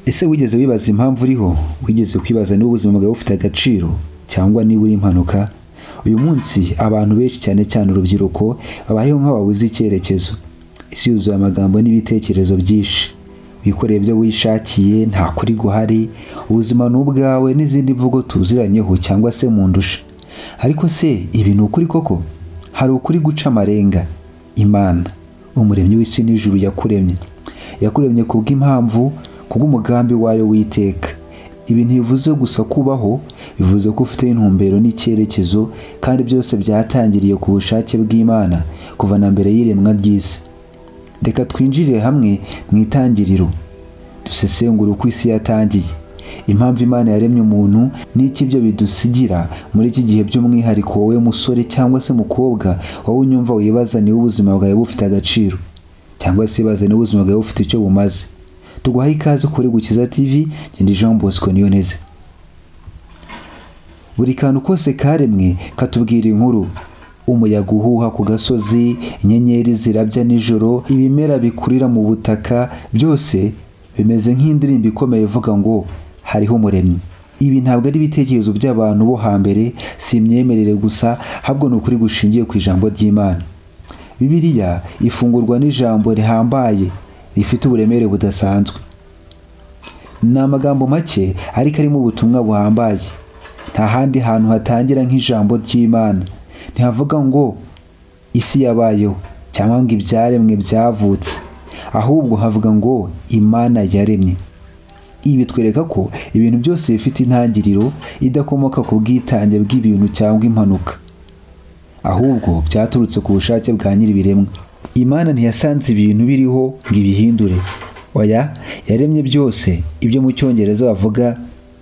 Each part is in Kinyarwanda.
Ese wigeze wibaza impamvu uriho? Wigeze kwibaza niba ubuzima bwawe bufite agaciro cyangwa niba uri impanuka? Uyu munsi abantu benshi cyane cyane urubyiruko babayeho nk'ababuze icyerekezo. Isi yuzuye amagambo n'ibitekerezo byinshi. Wikoreye ibyo wishakiye, nta kuri guhari, ubuzima n'ubwawe n'izindi mvugo tuziranyeho cyangwa se mu ndusha. Ariko se ibi ni ukuri koko? Hari ukuri guca amarenga. Imana, umuremyi w'isi n'ijuru yakuremye kubw'impamvu, kubw'umugambi wayo witeka. Ibi ntibivuze gusa kubaho, bivuze ko ufite intumbero n'icyerekezo, kandi byose byatangiriye ku bushake bw'Imana kuva na mbere y'iremwa ry'isi. Reka twinjire hamwe mu itangiriro, dusesengura uko isi yatangiye, impamvu Imana yaremye umuntu n'iki byo bidusigira muri iki gihe, by'umwihariko wowe musore cyangwa se mukobwa wowe unyumva wibaza niba ubuzima bwawe bufite agaciro, cyangwa se wibaza niba ubuzima bwawe bufite icyo bumaze. Tuguhaye ikaze kuri Gukiza TV, Ijambo niyo neze. Buri kantu kose karemwe katubwira inkuru. Umuyaga uhuha ku gasozi, inyenyeri zirabya nijoro, ibimera bikurira mu butaka, byose bimeze nk'indirimbo ikomeye ivuga ngo hariho umuremyi. Ibi ntabwo ari ibitekerezo by'abantu bo hambere, si imyemerere gusa, ahubwo ni ukuri gushingiye ku ijambo ry'Imana. Bibiliya ifungurwa n'ijambo rihambaye rifite uburemere budasanzwe. Ni amagambo make ariko arimo ubutumwa buhambaye. Nta handi hantu hatangira nk'ijambo ry'Imana. Ntihavuga ngo isi yabayeho cyangwa ngo ibyaremwe byavutse, ahubwo havuga ngo Imana yaremye. Ibi bitwereka ko ibintu byose bifite intangiriro idakomoka ku bwitange bw'ibintu cyangwa impanuka, ahubwo byaturutse ku bushake bwa nyir'ibiremwa. Imana ntiyasanze ibintu biriho ngo ibihindure. Oya, yaremye byose, ibyo mu Cyongereza bavuga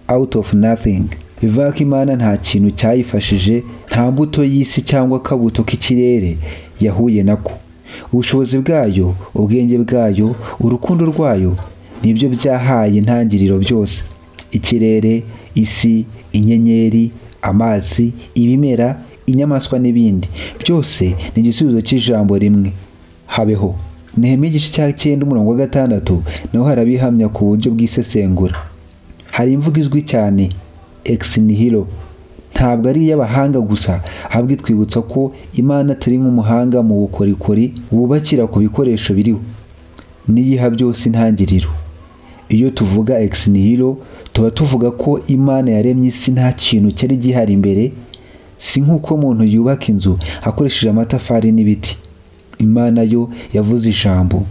out of nothing. Bivuga ko Imana nta kintu cyayifashije, nta mbuto y'isi cyangwa akabuto k'ikirere yahuye nako. Ubushobozi bwayo, ubwenge bwayo, urukundo rwayo nibyo byahaye intangiriro byose. Ikirere, isi, inyenyeri, amazi, ibimera, inyamaswa n'ibindi byose ni igisubizo cy'ijambo rimwe, habeho. Nehemiya igice cya 9:6 naho harabihamya ku buryo bw'isesengura. Hari imvugo izwi cyane ex nihilo, ntabwo ari iy'abahanga gusa, ahubwo itwibutsa ko Imana atari nk'umuhanga mu bukorikori wubakira ku bikoresho biriho, niyiha byose intangiriro. Iyo tuvuga ex nihilo tuba tuvuga ko Imana yaremye isi nta kintu cyari gihari imbere, si nk'uko umuntu yubaka inzu akoresheje amatafari n'ibiti. Imana yo yavuze ijambo,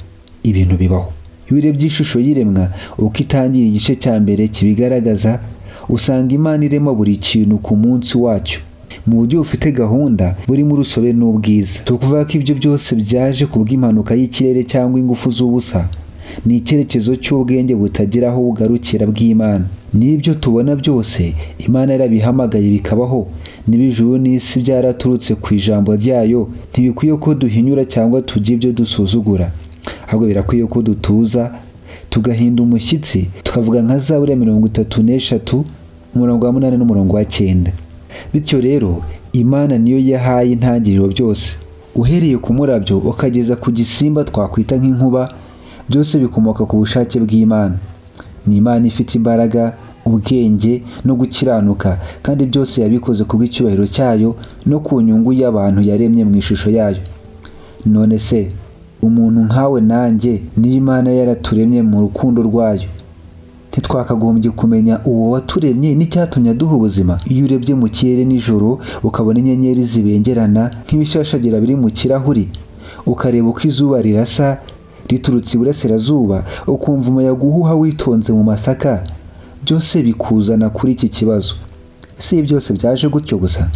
ibintu bibaho. Iyo urebye ishusho y'iremwa uko itangira igice cya mbere kibigaragaza, usanga Imana irema buri kintu ku munsi wacyo mu buryo bufite gahunda, burimo urusobe n'ubwiza. Tukuvuga ko ibyo byose byaje kubw'impanuka y'ikirere cyangwa ingufu z'ubusa. Ni icyerekezo cy'ubwenge butagira aho bugarukira bw'Imana. N'ibyo tubona byose Imana yarabihamagaye bikabaho. N'ibijuru n'isi byaraturutse ku ijambo ryayo. Ntibikwiye ko duhinyura cyangwa tugira ibyo dusuzugura, ahubwo birakwiye ko dutuza tugahinda umushyitsi, tukavuga nka Zaburi 33:8-9. Bityo rero Imana niyo yahaye intangiriro byose. Uhereye ku murabyo ukageza ku gisimba twakwita nk'inkuba, byose bikomoka ku bushake bw'Imana. Ni Imana ifite imbaraga, ubwenge no gukiranuka, kandi byose yabikoze kubw'icyubahiro cyayo no ku nyungu y'abantu yaremye mu ishusho yayo. None se umuntu nkawe nanjye, niba Imana yaraturemye mu rukundo rwayo, ntitwakagombye kumenya uwo waturemye n'icyatumye aduha ubuzima? Iyo urebye mu kirere nijoro ukabona inyenyeri zibengerana nk'ibishashagira biri mu kirahuri, ukareba uko izuba rirasa riturutse iburasirazuba, ukumva umuyaga uhuha witonze mu masaka, byose bikuzana kuri iki kibazo: ese byose byaje gutyo gusa?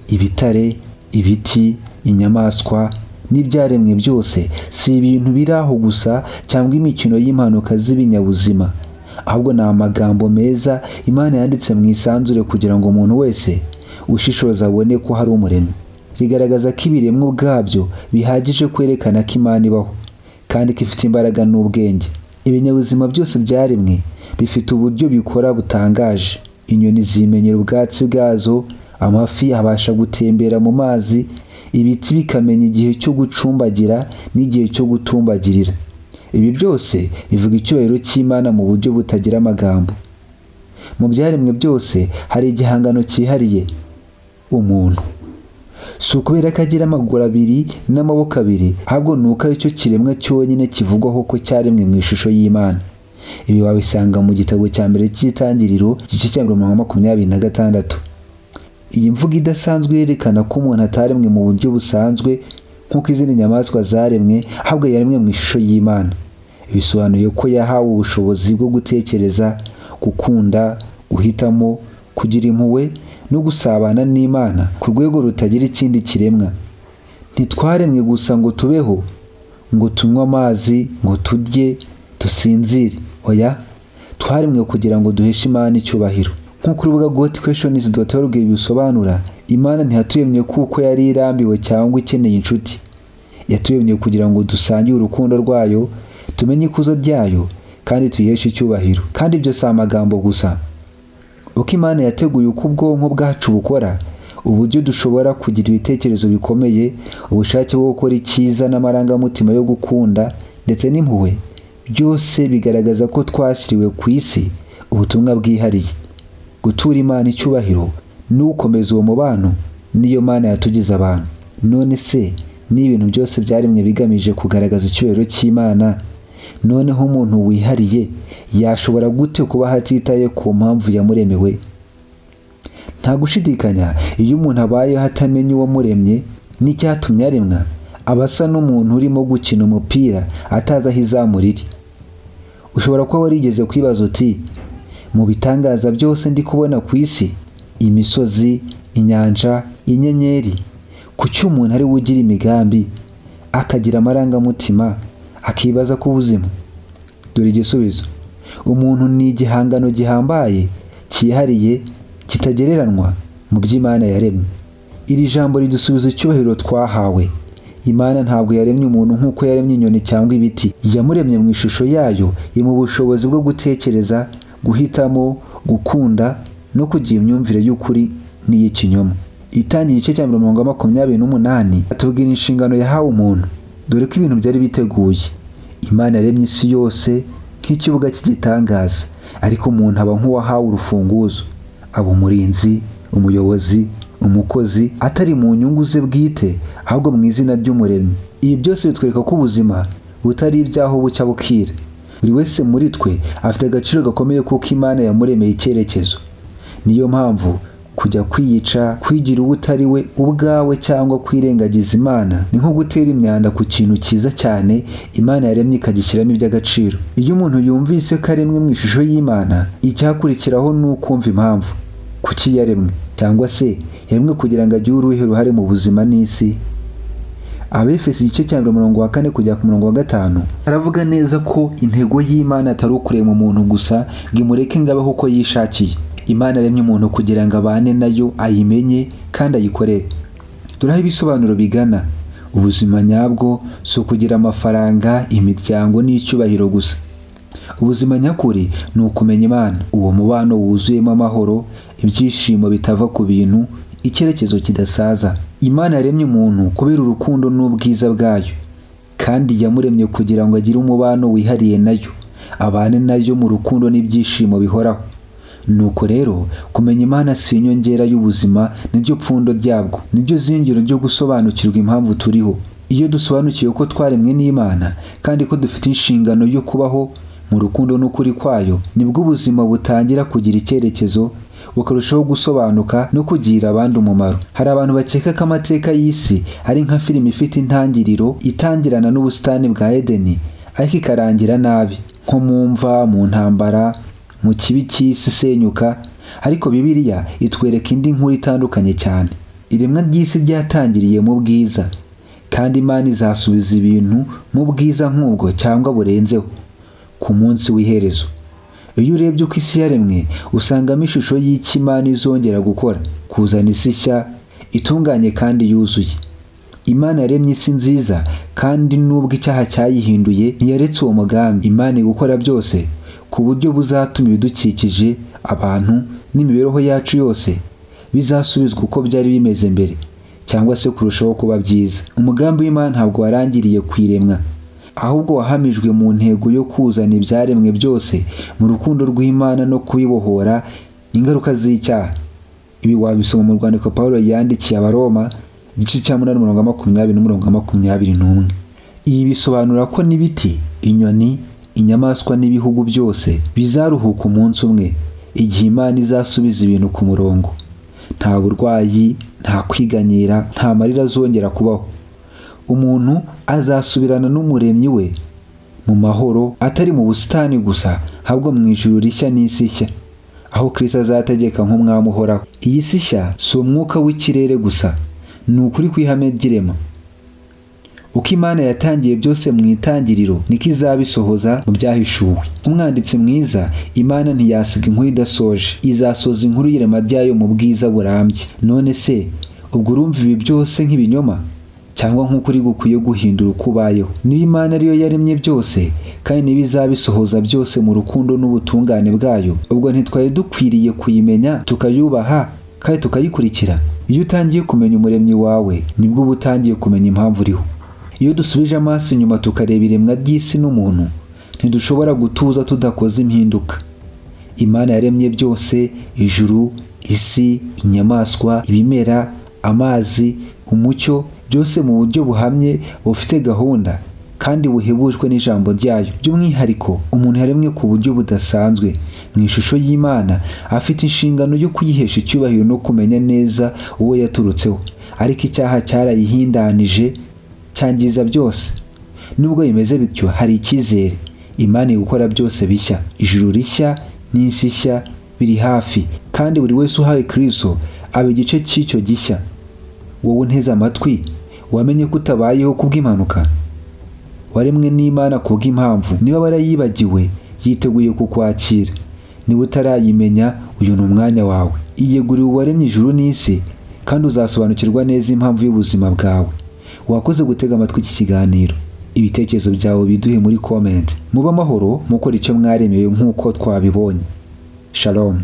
Ibitare, ibiti, inyamaswa n'ibyaremwe byose si ibintu biri aho gusa cyangwa imikino y'impanuka z'ibinyabuzima, ahubwo ni amagambo meza Imana yanditse mu isanzure kugira ngo umuntu wese ushishoza abone ko hari umuremyi. Bigaragaza ko ibiremwa ubwabyo bihagije kwerekana ko Imana ibaho kandi ko ifite imbaraga n'ubwenge. Ibinyabuzima byose byaremwe bifite uburyo bikora butangaje. Inyoni zimenyera ubwatsi bwazo, amafi abasha gutembera mu mazi, ibiti bikamenya igihe cyo gucumbagira n'igihe cyo gutumbagirira. Ibi byose bivuga icyubahiro cy'Imana mu buryo butagira amagambo. Mu byaremwe byose hari igihangano cyihariye, umuntu. Si ukubera ko agira amaguru abiri n'amaboko abiri, ahubwo ni uko aricyo kiremwa cyonyine kivugwaho ko cyaremwe mu ishusho y'Imana. Ibi wabisanga mu gitabo cya mbere cy'Itangiriro igice cya 26. Iyi mvugo idasanzwe yerekana ko umuntu ataremwe mu buryo busanzwe nk'uko izindi nyamaswa zaremwe, ahubwo yaremwe mu ishusho y'Imana. Bisobanuye ko yahawe ubushobozi bwo gutekereza, gukunda, guhitamo, kugira impuhwe no gusabana n'Imana ku rwego rutagira ikindi kiremwa. Ntitwaremwe gusa ngo tubeho, ngo tunywe amazi, ngo turye, dusinzire. Oya, twaremwe kugira ngo duheshe Imana icyubahiro. Nk'uko urubuga gotquestions.org bisobanura, Imana ntiyaturemye kuko yari irambiwe cyangwa ikeneye inshuti. Yaturemye kugira ngo dusangire urukundo rwayo, tumenye ikuzo ryayo kandi tuyiheshe icyubahiro. Kandi ibyo si amagambo gusa. Uko Imana yateguye uko ubwonko bwacu bukora, uburyo dushobora kugira ibitekerezo bikomeye, ubushake bwo gukora icyiza n'amarangamutima yo gukunda ndetse n'impuhwe, byose bigaragaza ko twashyiriwe ku isi ubutumwa bwihariye. Gutura Imana icyubahiro ni ukomeza uwo mubano niyo Mana yatugize abantu. None se ni ibintu byose byaremwe bigamije kugaragaza icyubahiro cy'Imana, noneho umuntu wihariye yashobora gute kuba hatitaye ku mpamvu yamuremewe? Nta gushidikanya, iyo umuntu abayeho atamenye uwo muremye n'icyatumye aremwa, aba asa n'umuntu urimo gukina umupira atazi aho izamu riri. Ushobora kuba warigeze kwibaza uti, mu bitangaza byose ndi kubona ku isi, imisozi, inyanja, inyenyeri, kuki umuntu ari we ugira imigambi, akagira amarangamutima, akibaza ku buzima? Dore igisubizo: umuntu ni igihangano gihambaye, cyihariye, kitagereranwa mu by'Imana yaremye. Iri jambo ridusubiza icyubahiro twahawe. Imana ntabwo yaremye umuntu nk'uko yaremye inyoni cyangwa ibiti. Yamuremye mu ishusho yayo, imuha ubushobozi bwo gutekereza, guhitamo, gukunda no kugira imyumvire y'ukuri n'iy'ikinyoma. Itangira igice cya 28 atubwira inshingano yahawe umuntu. Dore ko ibintu byari biteguye. Imana yaremye isi yose nk'ikibuga cy'igitangaza, ariko umuntu aba nk'uwahawe urufunguzo, aba umurinzi, umuyobozi, umukozi, atari mu nyungu ze bwite, ahubwo mu izina ry'Umuremyi. Ibi byose bitwereka ko ubuzima butari ibyaho bucya bukira. Buri wese muri twe afite agaciro gakomeye kuko Imana yamuremeye icyerekezo. Niyo mpamvu kujya kwiyica, kwigira uwo utari we ubwawe cyangwa kwirengagiza Imana ni nko gutera imyanda ku kintu cyiza cyane Imana yaremye ikagishyiramo iby'agaciro. Iyo umuntu yumvise ko aremwe mu ishusho y'Imana, icyakurikiraho ni ukumva impamvu kuki yaremwe, cyangwa se yaremwe kugira ngo agire uruhare mu buzima n'isi. Abefesi igice cya 4 kujya ku 5 aravuga neza ko intego y'Imana atari ukurema umuntu gusa ngo imureke ngabeho uko yishakiye. Imana yaremye umuntu kugira ngo abane nayo, ayimenye kandi ayikorere. Dore ibisobanuro bigana. Ubuzima nyabwo si ukugira amafaranga, imiryango n'icyubahiro gusa. Ubuzima nyakuri ni ukumenya Imana, uwo mubano wuzuyemo amahoro, ibyishimo bitava ku bintu, icyerekezo kidasaza. Imana yaremye umuntu kubera urukundo n'ubwiza bwayo, kandi yamuremye kugira ngo agire umubano wihariye nayo, abane nayo mu rukundo n'ibyishimo bihoraho. Nuko rero kumenya Imana si inyongera y'ubuzima, niryo pfundo ryabwo, niryo zingiro ryo gusobanukirwa impamvu turiho. Iyo dusobanukiwe ko twaremwe n'Imana kandi ko dufite inshingano yo kubaho mu rukundo n'ukuri kwayo, nibwo ubuzima butangira kugira icyerekezo, bukarushaho gusobanuka no kugira abandi umumaro. Hari abantu bakeka ko amateka y'isi ari nka filime ifite intangiriro itangirana n'ubusitani bwa Edeni, ariko ikarangira nabi, nko mu mva, mu ntambara, mu kibi cy'isi isenyuka. Ariko Bibiliya itwereka indi nkuru itandukanye cyane. Iremwa ry'isi ryatangiriye mu bwiza, kandi Imana izasubiza ibintu mu bwiza nk'ubwo cyangwa burenzeho ku munsi w'iherezo. Iyo urebye uko isi yaremwe, usangamo ishusho y'icyo Imana izongera gukora, kuzana isi nshya, itunganye kandi yuzuye. Imana yaremye isi nziza, kandi nubwo icyaha cyayihinduye, ntiyaretse uwo mugambi. Imana gukora byose ku buryo buzatuma ibidukikije, abantu n'imibereho yacu yose bizasubizwa uko byari bimeze mbere, cyangwa se kurushaho kuba byiza. Umugambi w'Imana ntabwo warangiriye ku iremwa, ahubwo wahamijwe mu ntego yo kuzana ibyaremwe byose mu rukundo rw'Imana no kubibohora ingaruka z'icyaha. Ibi wabisoma mu rwandiko Pawulo yandikiye Abaroma igice cya 8:20-21. Ibi bisobanura ko n'ibiti, inyoni, inyamaswa n'ibihugu byose bizaruhuka umunsi umwe igihe Imana izasubiza ibintu ku murongo. Nta burwayi, nta kwiganyira, nta marira azongera kubaho. Umuntu azasubirana n'Umuremyi we mu mahoro, atari mu busitani gusa, ahubwo mu ijuru rishya n'isi nshya, aho Kristo azategeka nk'umwami uhoraho. Iyi si nshya si umwuka w'ikirere gusa, ni ukuri kw'ihame ry'Irema. Uko Imana yatangiye byose mu itangiriro niko izabisohoza mu byahishuwe. Umwanditsi mwiza, Imana ntiyasiga inkuru idasoje, izasoza inkuru y'Irema ryayo mu bwiza burambye. None se ubwo urumva ibi byose nk'ibinyoma cyangwa nk'ukuri gukwiye guhindura uko ubayeho? Niba Imana ariyo yaremye byose kandi niba izabisohoza byose mu rukundo n'ubutungane bwayo, ubwo ntitwari dukwiriye kuyimenya tukayubaha kandi tukayikurikira? Iyo utangiye kumenya Umuremyi wawe nibwo uba utangiye kumenya impamvu uriho. Iyo dusubije amaso inyuma tukareba iremwa ry'isi n'umuntu, ntidushobora gutuza tudakoze impinduka. Imana yaremye byose, ijuru, isi, inyamaswa, ibimera, amazi, umucyo, byose mu buryo buhamye bufite gahunda kandi buhebujwe n'ijambo ryayo. By'umwihariko umuntu yaremwe ku buryo budasanzwe mu ishusho y'Imana, afite inshingano yo kuyihesha icyubahiro no kumenya neza uwo yaturutseho. Ariko icyaha cyarayihindanije cyangiza byose. Nubwo bimeze bityo, hari icyizere. Imana iri gukora byose bishya. Ijuru rishya n'isi nshya biri hafi, kandi buri wese uhawe Kristo aba igice cy'icyo gishya. Wowe unteze amatwi, wamenye ko utabayeho kubw'impanuka, waremwe n'Imana kubw'impamvu. Niba warayibagiwe, yiteguye kukwakira. Niba utarayimenya, uyu ni umwanya wawe. Iyegurire uwaremye ijuru n'isi, kandi uzasobanukirwa neza impamvu y'ubuzima bwawe. Wakoze gutega amatwi iki kiganiro. Ibitekerezo byawe biduhe muri comment. Muba amahoro, mukora icyo mwaremewe nk'uko twabibonye. Shalom.